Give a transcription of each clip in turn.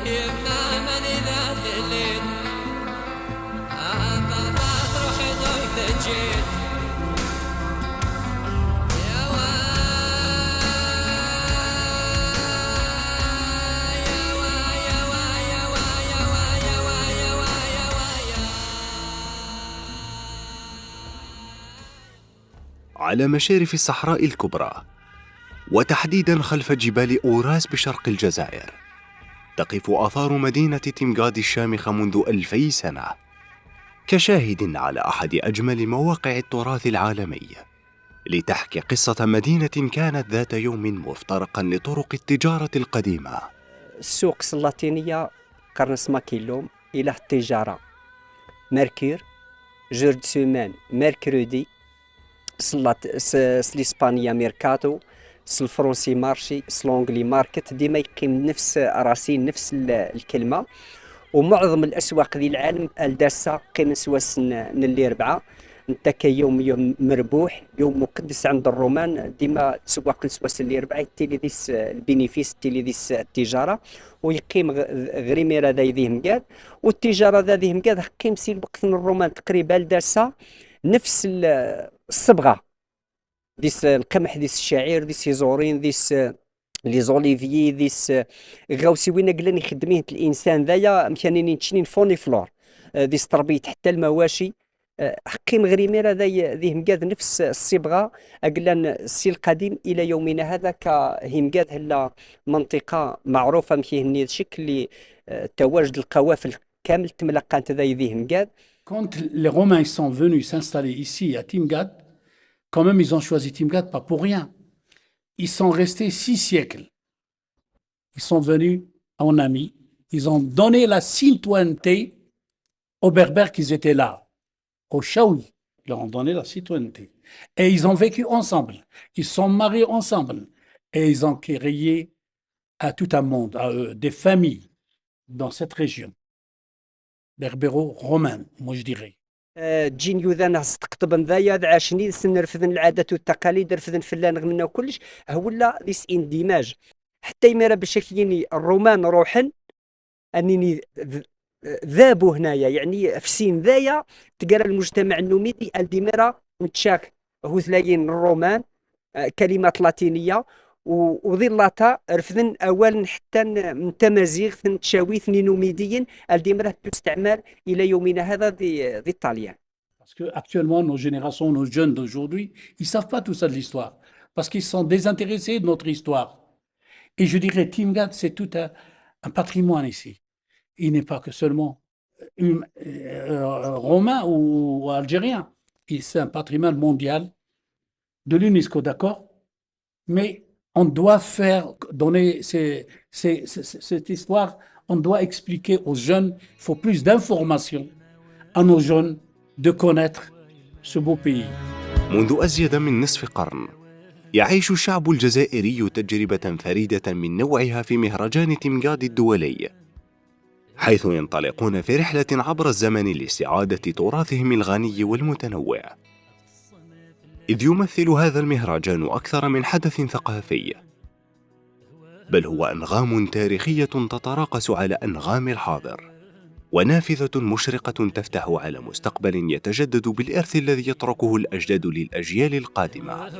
يما من إذا دليت بابا تروح دوي تجيت يا على مشارف الصحراء الكبرى، وتحديدا خلف جبال أوراس بشرق الجزائر، تقف آثار مدينة تيمغاد الشامخة منذ 2000 سنة كشاهد على أحد أجمل مواقع التراث العالمي، لتحكي قصة مدينة كانت ذات يوم مفترقا لطرق التجارة القديمة. السوق اللاتينية قرنس ماكيلوم إلى التجارة ميركور جورد سومان ميركرودي الإسبانية ميركاتو الفرنسي مارشي الانجلي ماركت، ديما يقيم نفس راسين نفس الكلمة. ومعظم الأسواق ديال العالم الداسة قيم سواس اللي 4 انت كيوم مربوح يوم مقدس عند الرومان، ديما تسواق سواس اللي 4 تيلي ديس البينيفيس تيلي ديس التجارة، ويقيم غريميرا ذا يديه مقاد، والتجارة ذا ذيه مقاد قيم سي الوقت الرومان تقريبا داسة نفس الصبغة ديس القمح ديس الشعير ديس يزورين ديس لي زوليفيي ديس غاوسي وين قلنا يخدميه الانسان ذايا مكانين تشنين فوني فلور ديس تربيه حتى المواشي حقي مغريميرا ذي مقاد نفس الصبغه قلنا السي القديم الى يومنا هذا كهمقاد هلا منطقه معروفه مكيهني شكل اللي تواجد القوافل كامل تملقات ذي مقاد. Quand les Romains ils sont venus s'installer ici à Timgad, quand même ils ont choisi Timgad pas pour rien. Ils sont restés 6 siècles. Ils sont venus en amis. Ils ont donné la citoyenneté aux Berbères qui étaient là, aux Chaoui. Ils leur ont donné la citoyenneté. Et ils ont vécu ensemble. Ils sont mariés ensemble. Et ils ont créé à tout un monde, à eux, des familles dans cette région. Berbéro-romaine, moi je dirais. جين يوذانا استقطبن ذايا عاشني سن رفضن العادات والتقاليد رفضن فلان غمنا وكلش هو لا ديس اندماج حتى يميرا بالشكل الرومان روحا انني ذابوا هنايا يعني في سين ذايا تقرا المجتمع النوميدي الدميرا متشاك هو ثلاين الرومان كلمات لاتينيه وظلاتا رفضن اولا حتى من تمازيغ تشاويث نوميديين الدميرا تستعمل الى يومنا هذا دي الطاليان. Parce que actuellement nos générations, nos jeunes d'aujourd'hui, ils savent pas tout ça de l'histoire parce qu'ils sont désintéressés de notre histoire. Et je dirais Timgad c'est tout un patrimoine ici. Il n'est pas que seulement romain ou algérien. C'est un patrimoine mondial de l'UNESCO, d'accord? Mais on doit donner cette histoire, on doit expliquer aux jeunes, il faut plus d'informations à nos jeunes de connaître ce beau pays. منذ أزيد من نصف قرن يعيش الشعب الجزائري تجربة فريدة من نوعها في مهرجان تيمغاد الدولي، حيث ينطلقون في رحلة عبر الزمن لاستعادة تراثهم الغني والمتنوع. إذ يمثل هذا المهرجان أكثر من حدث ثقافي، بل هو أنغام تاريخية تتراقص على أنغام الحاضر، ونافذة مشرقة تفتح على مستقبل يتجدد بالإرث الذي يتركه الأجداد للأجيال القادمة.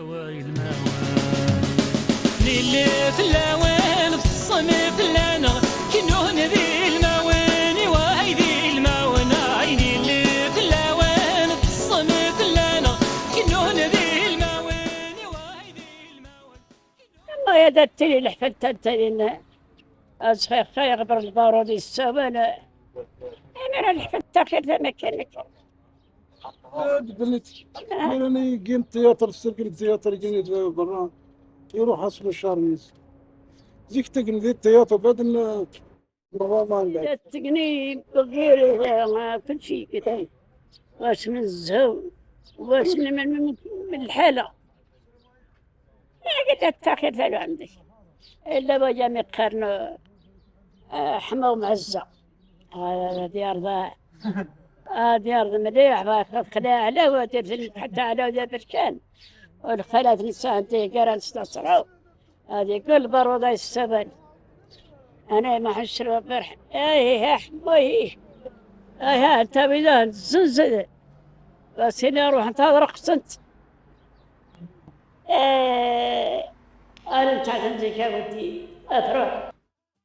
يا دتي الحفلة تنتين أشخاص خير قبر البارود السوالة أنا الحفلة خير زي كانت. قلت أنا قيمت تياتر السيرك التياتر قلت برا يروح أصل الشارميز زيك تقني ذي التياتر بدل لا تقني بغير كل شيء كده واش من الزهو واش من الحالة قلت تاخير ثالو عندك إلا بجا مقارنة حما ومعزة ديار ذا ديار ذا مليح خلا على ودير حتى على ودير بركان والخلات نساء انتي قران ستصرعو هذه كل برودة السبل أنا ما حشر فرح إيه حبوي إيه أنت بدان زنزة بس هنا أروح أنتظر قسنت أنا تعتمد ودي أتروح.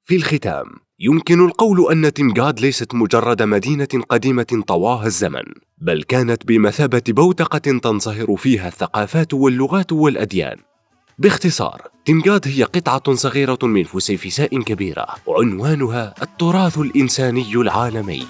في الختام، يمكن القول أن تيمغاد ليست مجرد مدينة قديمة طواها الزمن، بل كانت بمثابة بوتقة تنصهر فيها الثقافات واللغات والأديان. باختصار، تيمغاد هي قطعة صغيرة من فسيفساء كبيرة، وعنوانها التراث الإنساني العالمي.